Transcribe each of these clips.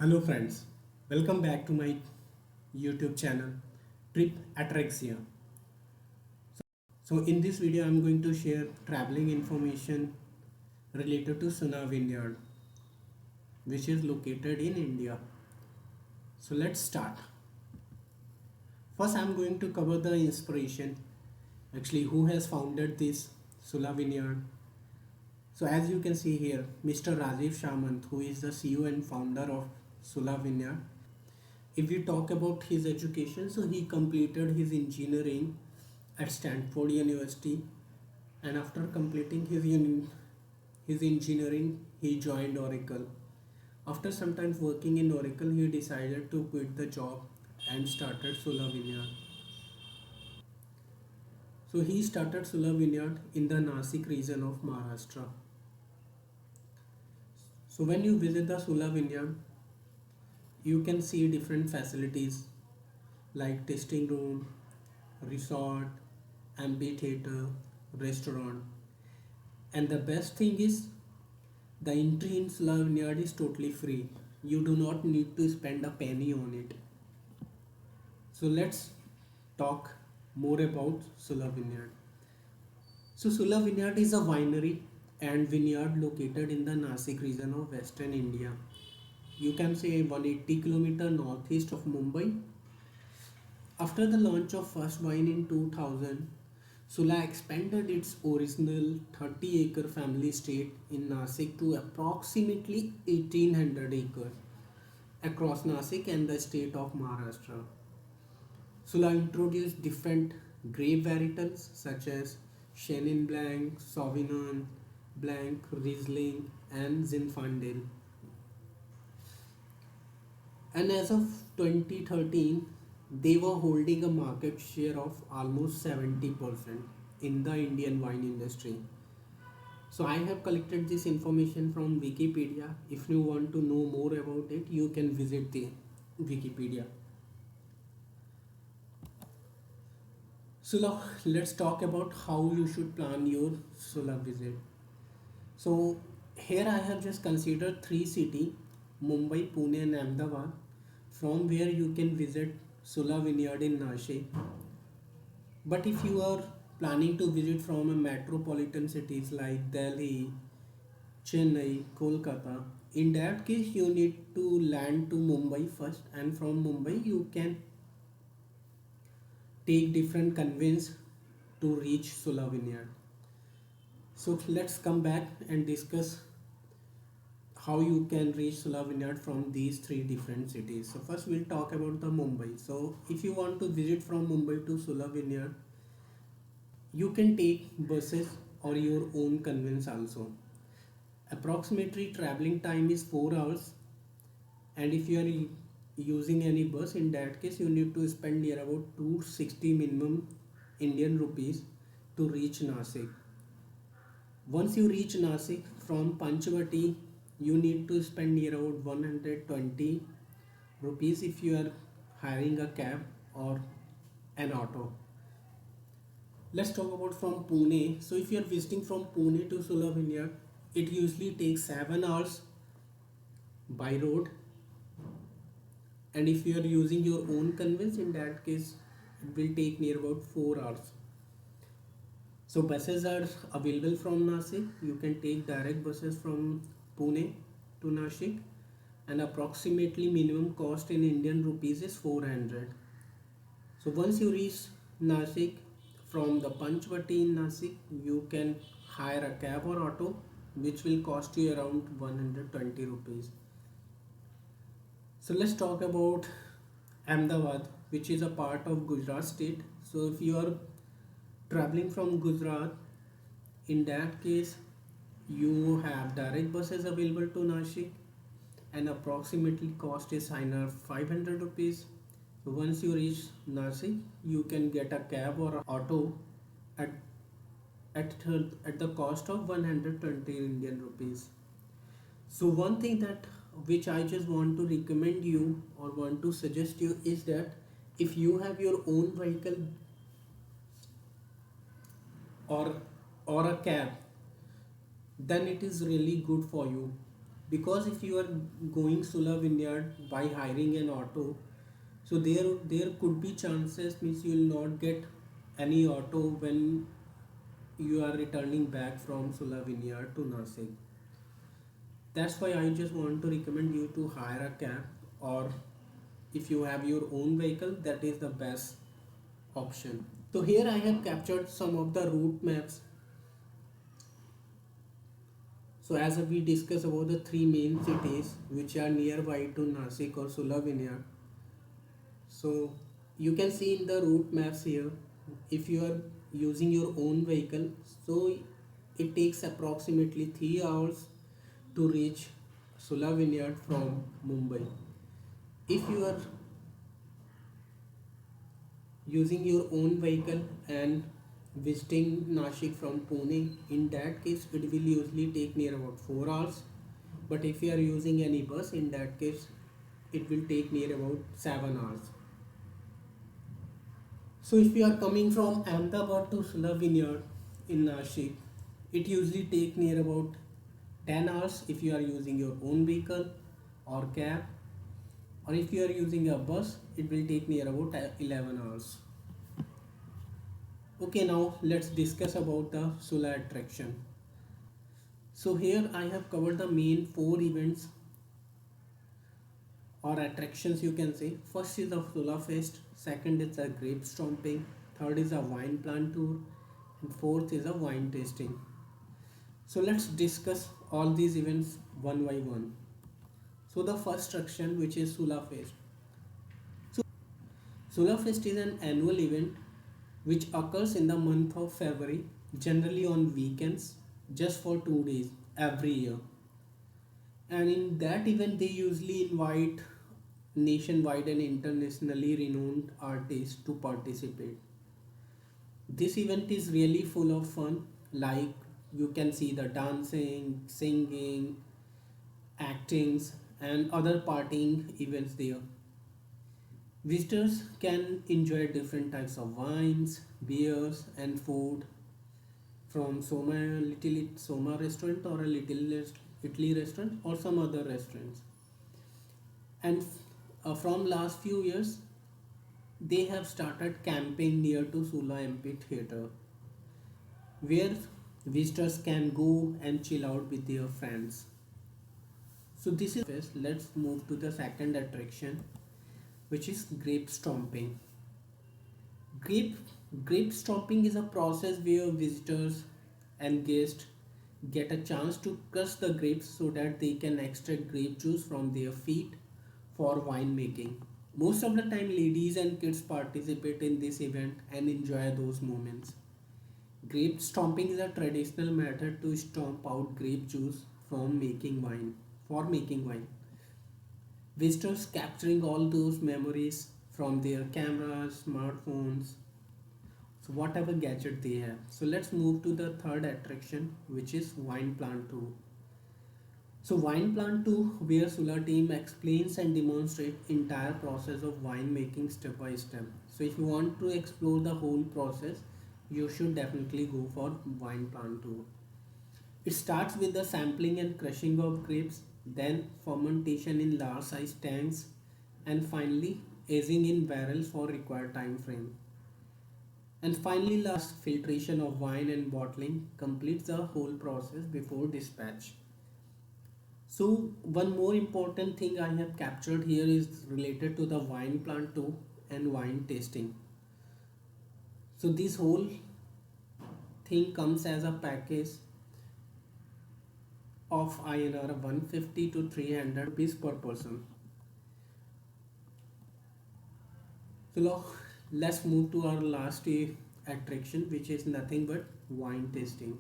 Hello friends, welcome back to my YouTube channel Trip Atraxia. So in this video I'm going to share traveling information related to Suna Vineyard which is located in India. So let's start. First I'm going to cover the inspiration, actually who has founded this Sula Vineyard. So as you can see here, Mr. Rajiv Shamant, who is the CEO and founder of Sula Vineyard. If we talk about his education, so he completed his engineering at Stanford University, and after completing his engineering, he joined Oracle. After some time working in Oracle, he decided to quit the job and started Sula Vineyard. So he started Sula Vineyard in the Nasik region of Maharashtra. So when you visit the Sula Vineyard, you can see different facilities like tasting room, resort, amphitheater, restaurant. And the best thing is the entry in Sula Vineyard is totally free. You do not need to spend a penny on it. So let's talk more about Sula Vineyard. So Sula Vineyard is a winery and vineyard located in the Nasik region of Western India. You can say 180 km northeast of Mumbai. After the launch of first wine in 2000, Sula expanded its original 30-acre family estate in Nasik to approximately 1800 acres across Nasik and the state of Maharashtra. Sula introduced different grape varietals such as Chenin Blanc, Sauvignon Blanc, Riesling, and Zinfandel. And as of 2013, they were holding a market share of almost 70% in the Indian wine industry. So I have collected this information from Wikipedia. If you want to know more about it, you can visit the Wikipedia. So now let's talk about how you should plan your Sula visit. So here I have just considered three cities, Mumbai, Pune and Ahmedabad, from where you can visit Sula Vineyard in Nashik. But if you are planning to visit from a metropolitan cities like Delhi, Chennai, Kolkata, in that case you need to land to Mumbai first, and from Mumbai you can take different conveys to reach Sula Vineyard. So let's come back and discuss how you can reach Sula Vineyard from these three different cities. So first we'll talk about the Mumbai. So if you want to visit from Mumbai to Sula Vineyard, you can take buses or your own conveyance also. Approximately traveling time is 4 hours, and if you are using any bus, in that case you need to spend near about 260 minimum Indian rupees to reach Nasik. Once you reach Nasik from Panchavati, you need to spend near about 120 rupees if you are hiring a cab or an auto. Let's talk about from Pune. So if you are visiting from Pune to Sula Vineyard, it usually takes 7 hours by road, and if you are using your own conveyance, in that case it will take near about 4 hours. So buses are available from Nasik. You can take direct buses from Pune to Nashik, and approximately minimum cost in Indian rupees is 400. So once you reach Nashik, from the Panchavati in Nasik, you can hire a cab or auto which will cost you around 120 rupees. So let's talk about Ahmedabad, which is a part of Gujarat state. So if you are traveling from Gujarat, in that case you have direct buses available to Nashik, and approximately cost is INR 500 rupees. So once you reach Nashik, you can get a cab or auto at at the cost of 120 Indian rupees. So one thing that which I just want to recommend you or want to suggest you is that if you have your own vehicle or or a cab, then it is really good for you, because if you are going Sula Vineyard by hiring an auto, so there could be chances means you will not get any auto when you are returning back from Sula Vineyard to Nasik. That's why I just want to recommend you to hire a cab, or if you have your own vehicle, that is the best option. So here I have captured some of the route maps. So as we discuss about the three main cities which are nearby to Nasik or Sula Vineyard. So you can see in the route maps here, if you are using your own vehicle, so it takes approximately 3 hours to reach Sula Vineyard from Mumbai. If you are using your own vehicle and visiting Nashik from Pune, in that case it will usually take near about 4 hours. But if you are using any bus, in that case it will take near about 7 hours. So if you are coming from Ahmedabad to Sula Vineyard in Nashik, it usually take near about 10 hours if you are using your own vehicle or cab, or if you are using a bus, it will take near about 11 hours. Okay, now let's discuss about the Sula attraction. So here I have covered the main four events or attractions, you can say. First is the Sula Fest, second is the grape stomping, third is a wine plant tour, and fourth is a wine tasting. So let's discuss all these events one by one. So the first attraction, which is Sula Fest. So Sula Fest is an annual event which occurs in the month of February, generally on weekends, just for 2 days every year. And in that event, they usually invite nationwide and internationally renowned artists to participate. This event is really full of fun, like you can see the dancing, singing, actings, and other partying events there. Visitors can enjoy different types of wines, beers, and food from Little Soma restaurant or a Little Italy restaurant or some other restaurants. And from last few years, they have started camping near to Sula MP Theatre, where visitors can go and chill out with their friends. So this is first. Let's move to the second attraction, which is grape stomping. Grape grape stomping is a process where visitors and guests get a chance to crush the grapes so that they can extract grape juice from their feet for wine making. Most of the time, ladies and kids participate in this event and enjoy those moments. Grape stomping is a traditional method to stomp out grape juice from making wine. For making wine, visitors capturing all those memories from their cameras, smartphones, so whatever gadget they have. So let's move to the third attraction, which is wine plant tour. So wine plant tour, where Sula team explains and demonstrates entire process of wine making step by step. So if you want to explore the whole process, you should definitely go for wine plant tour. It starts with the sampling and crushing of grapes, then fermentation in large size tanks, and finally aging in barrels for required time frame. And finally, last filtration of wine and bottling completes the whole process before dispatch. So one more important thing I have captured here is related to the wine plant too and wine tasting. So this whole thing comes as a package of INR 150 to 300 rupees per person. So now let's move to our last attraction, which is nothing but wine tasting.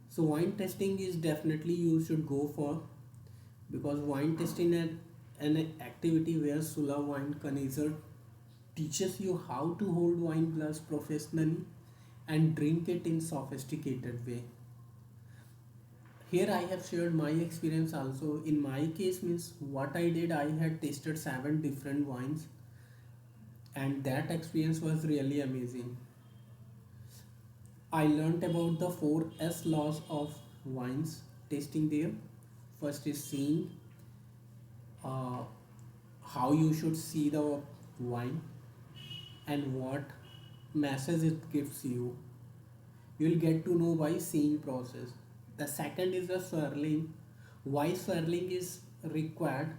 So wine tasting is definitely you should go for, because wine tasting is an activity where Sula wine connoisseur teaches you how to hold wine glass professionally and drink it in sophisticated way. Here I have shared my experience also. In my case means what I did, I had tasted 7 different wines, and that experience was really amazing. I learnt about the 4S laws of wines tasting there. First is seeing uh, how you should see the wine and what message it gives you. You'll get to know by seeing process. The second is the swirling. Why swirling is required,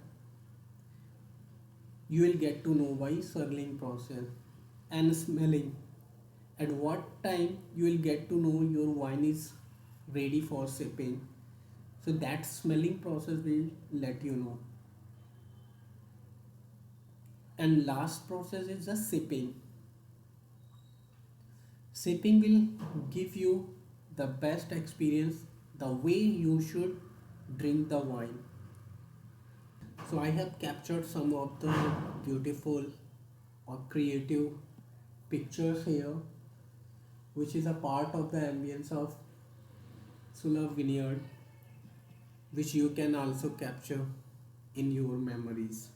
you will get to know by swirling process. And smelling, at what time you will get to know your wine is ready for sipping, so that smelling process will let you know. And last process is the sipping. Sipping will give you the best experience, the way you should drink the wine. So I have captured some of the beautiful or creative pictures here, which is a part of the ambience of Sula Vineyard, which you can also capture in your memories.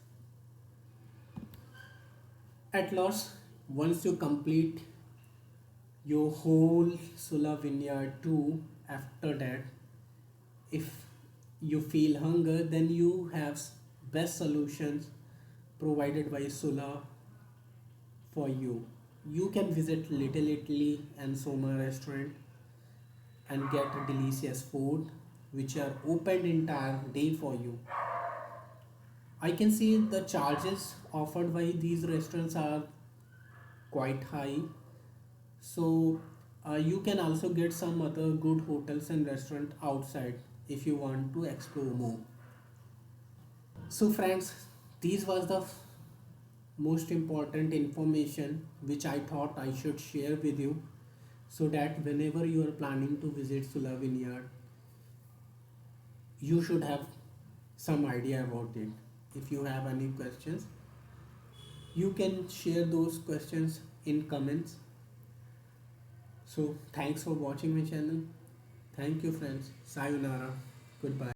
At last, once you complete your whole Sula Vineyard tour, after that, if you feel hunger, then you have best solutions provided by Sula for you. You can visit Little Italy and Soma restaurant and get delicious food which are open entire day for you. I can see the charges offered by these restaurants are quite high. So you can also get some other good hotels and restaurant outside if you want to explore more. So friends, these was the most important information which I thought I should share with you, so that whenever you are planning to visit Sula Vineyard, you should have some idea about it. If you have any questions, you can share those questions in comments. So thanks for watching my channel. Thank you friends. Sayonara. Goodbye.